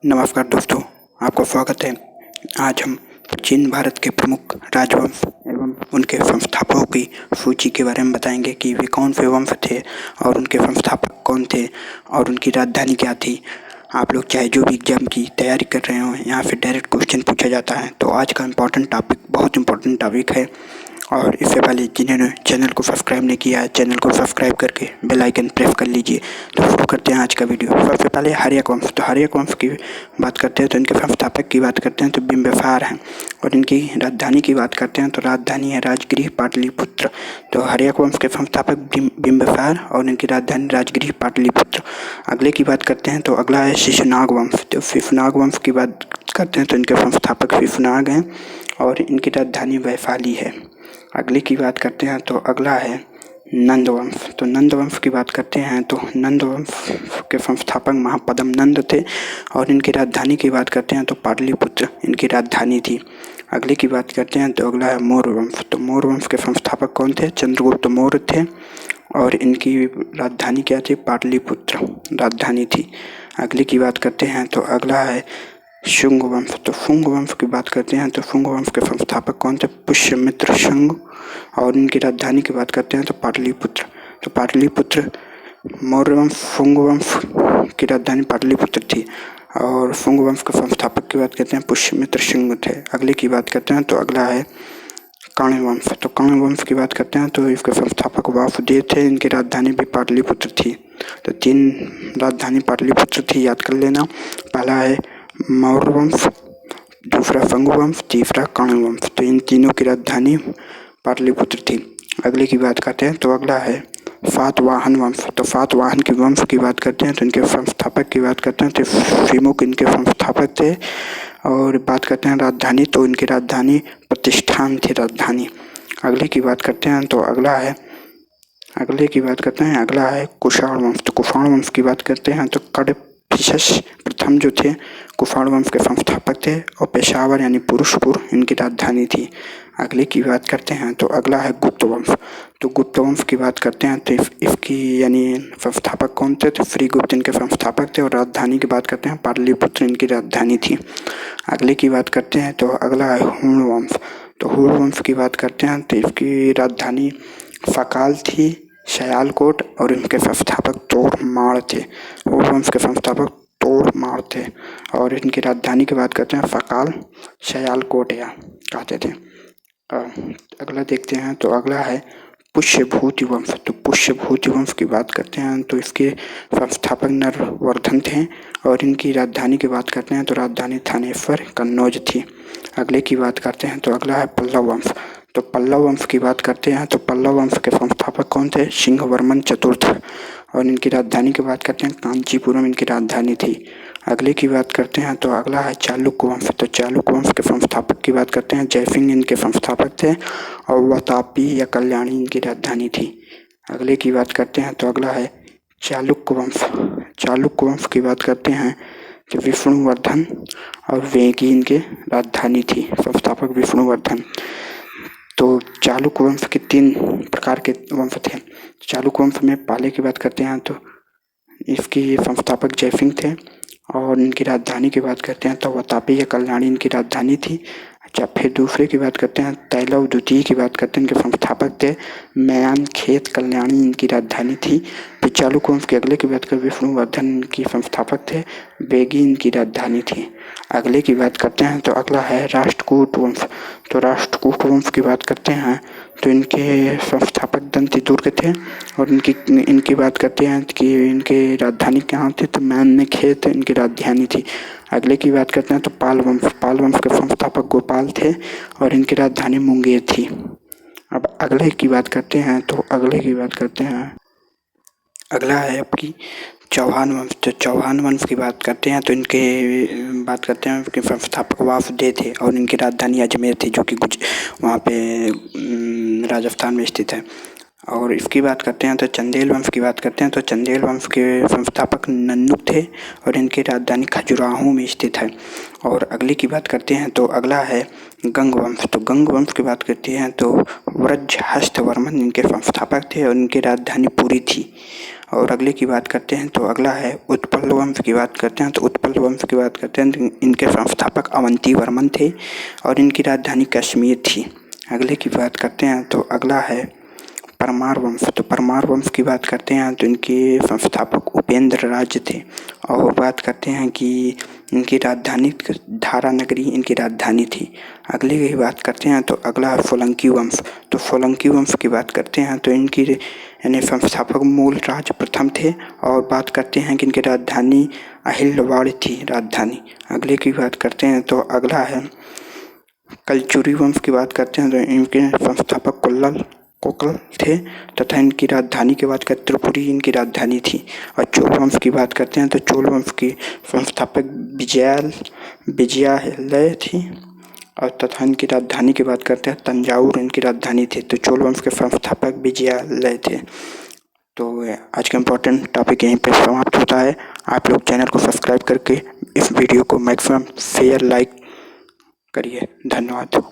नमस्कार दोस्तों, आपका स्वागत है। आज हम प्राचीन भारत के प्रमुख राजवंश एवं उनके संस्थापकों की सूची के बारे में बताएंगे कि वे कौन से वंश थे और उनके संस्थापक कौन थे और उनकी राजधानी क्या थी। आप लोग चाहे जो भी एग्जाम की तैयारी कर रहे हो, यहाँ से डायरेक्ट क्वेश्चन पूछा जाता है। तो आज का बहुत इम्पोर्टेंट टॉपिक है। और इससे पहले जिन्होंने चैनल को सब्सक्राइब नहीं किया है, चैनल को सब्सक्राइब करके बेल आइकन प्रेस कर लीजिए। तो शुरू करते हैं आज का वीडियो। सबसे पहले हर्यक वंश। तो हर्यक वंश की बात करते हैं तो इनके संस्थापक की बात करते हैं तो बिंबिसार हैं। और इनकी राजधानी की बात करते हैं तो राजधानी है राजगृह पाटलिपुत्र। तो हर्यक वंश के संस्थापक बिंबिसार और इनकी राजधानी राजगृह पाटलिपुत्र। अगले की बात करते हैं तो अगला है शिशुनाग वंश। तो शिशुनाग वंश की बात करते हैं तो इनके संस्थापक शिशुनाग हैं और इनकी राजधानी वैशाली है। अगले की बात करते हैं तो अगला है नंद वंश। तो नंद वंश की बात करते हैं तो नंद वंश के संस्थापक महापद्म नंद थे और इनकी राजधानी की बात करते हैं तो पाटलिपुत्र इनकी राजधानी थी। अगले की बात करते हैं तो अगला है मौर्य वंश। तो मौर्य वंश के संस्थापक कौन थे? चंद्रगुप्त मौर्य थे और इनकी राजधानी क्या थी? पाटलिपुत्र राजधानी थी। अगले की बात करते हैं तो अगला है शुंग वंश। तो शुंग वंश की बात करते हैं तो शुंग वंश के संस्थापक कौन थे? पुष्यमित्र शुंग और इनकी राजधानी की बात करते हैं तो पाटलिपुत्र। तो पाटलिपुत्र मौर्य वंश शुंग वंश की राजधानी पाटलिपुत्र थी और शुंग वंश के संस्थापक की बात करते हैं पुष्यमित्र शुंग थे। अगले की बात करते हैं तो अगला है कण्व वंश। तो कण्व वंश की बात करते हैं तो इसके संस्थापक वासुदेव थे, इनकी राजधानी भी पाटलिपुत्र थी। तो 3 राजधानी पाटलिपुत्र थी, याद कर लेना। पहला है मौर्य वंश, दूसरा शुंग वंश, तीसरा कण्व वंश। तो इन तीनों की राजधानी पाटलिपुत्र थी। अगले की बात करते हैं तो अगला है सातवाहन वंश। तो सातवाहन के वंश की बात करते हैं तो इनके संस्थापक की बात करते हैं तो सिमुक इनके संस्थापक थे। और बात करते हैं राजधानी तो इनकी राजधानी प्रतिष्ठान थी राजधानी। अगले की बात करते हैं तो अगला है कुषाण वंश। तो कुषाण वंश की बात करते हैं तो कडफिसस प्रथम जो थे कुषाण वंश के संस्थापक थे और पेशावर यानी पुरुषपुर इनकी राजधानी थी। अगले की बात करते हैं तो अगला है गुप्त वंश। तो गुप्त वंश की बात करते हैं तो इसकी यानी संस्थापक कौन थे? तो श्रीगुप्त इनके संस्थापक थे और राजधानी की बात करते हैं पाटलिपुत्र इनकी राजधानी थी। अगले की बात करते हैं तो अगला है हुण वंश। तो हुण वंश की बात करते हैं तो इसकी राजधानी सकाल थी, सयालकोट और इनके संस्थापक तोड़माड़ थे। हुण वंश के संस्थापक तोड़माड़ थे और इनकी राजधानी की बात करते हैं सकाल सयालकोट या कहते थे। अगला देखते हैं तो अगला है पुष्यभूति वंश। तो पुष्यभूति वंश की बात करते हैं तो इसके संस्थापक नरवर्धन थे और इनकी राजधानी की बात करते हैं तो राजधानी थानेश्वर कन्नौज थी। अगले की बात करते हैं तो अगला है पल्लव वंश। तो पल्लव वंश की बात करते हैं तो पल्लव वंश के संस्थापक कौन थे? सिंहवर्मन चतुर्थ और इनकी राजधानी की बात करते हैं कांचीपुरम इनकी राजधानी थी। अगले की बात करते हैं तो अगला है चालुक्य वंश। तो चालुक्य वंश के संस्थापक की बात करते हैं जयसिंह इनके संस्थापक थे और वातापी या कल्याणी इनकी राजधानी थी। अगले की बात करते हैं तो अगला है चालुक्य वंश। चालुक्य वंश की बात करते हैं तो विष्णुवर्धन और वेगी इनके राजधानी थी, संस्थापक विष्णुवर्धन। तो चालुक्य वंश के 3 प्रकार के वंश थे। चालुक्य वंश में पहले की बात करते हैं तो इसकी संस्थापक जयसिंह थे और इनकी राजधानी की बात करते हैं तो वातापी या कल्याणी इनकी राजधानी थी। अच्छा, फिर दूसरे की बात करते हैं तैलव द्वितीय की बात करते हैं, इनके संस्थापक थे मयान खेत कल्याणी इनकी राजधानी थी। फिर चालुक्य वंश के अगले की बात करें विष्णुवर्धन इनकी संस्थापक थे, बेगी इनकी राजधानी थी। अगले की बात करते हैं तो अगला है राष्ट्रकूट वंश। तो राष्ट्रकूट वंश की बात करते हैं तो इनके संस्थापक दंतिदुर्ग थे और इनकी बात करते हैं कि इनकी राजधानी कहाँ थी? तो मैन खेत इनकी राजधानी थी। अगले की बात करते हैं तो पाल वंश। पाल वंश के संस्थापक गोपाल थे और इनकी राजधानी मुंगेर थी। अब अगले की बात करते हैं तो अगला है आपकी चौहान वंश। तो चौहान वंश की बात करते हैं तो इनके संस्थापक वासुदेव थे और इनकी राजधानी अजमेर थी, जो कि वहाँ पे राजस्थान में स्थित है। और इसकी बात करते हैं तो चंदेल वंश की बात करते हैं तो चंदेल वंश के संस्थापक नन्नुक थे और इनकी राजधानी खजुराहो में स्थित है। और अगली की बात करते हैं तो अगला है गंग वंश। तो गंग वंश की बात करते हैं तो वज्रहस्त-वर्मन इनके संस्थापक थे और इनकी राजधानी पुरी थी। और अगले की बात करते हैं तो अगला है उत्पल वंश की बात करते हैं तो उत्पल वंश की बात करते हैं तो इनके संस्थापक अवंती वर्मन थे और इनकी राजधानी कश्मीर थी। अगले की बात करते हैं तो अगला है परमार वंश। तो परमार वंश की बात करते हैं तो इनके संस्थापक उपेंद्र राज थे। और बात करते हैं कि इनकी राजधानी धारा नगरी इनकी राजधानी थी। अगले की बात करते हैं तो अगला है सोलंकी वंश। तो सोलंकी वंश की बात करते हैं तो इनकी यानी संस्थापक मूल राज प्रथम थे। और बात करते हैं कि इनकी राजधानी अहिलवाड़ थी राजधानी। अगले की बात करते हैं तो अगला है कलचुरी वंश की बात करते हैं तो इनके संस्थापक कोकल थे तथा इनकी राजधानी की बात करते त्रिपुरी इनकी राजधानी थी। और चोल वंश की बात करते हैं तो चोल वंश की संस्थापक विजयालय थी और तथा इनकी राजधानी की बात करते हैं तंजावुर इनकी राजधानी थी। तो चोल वंश के संस्थापक विजयालय थे। तो आज का इम्पोर्टेंट टॉपिक यहीं पर समाप्त होता है। आप लोग चैनल को सब्सक्राइब करके इस वीडियो को मैक्सिमम शेयर लाइक करिए। धन्यवाद।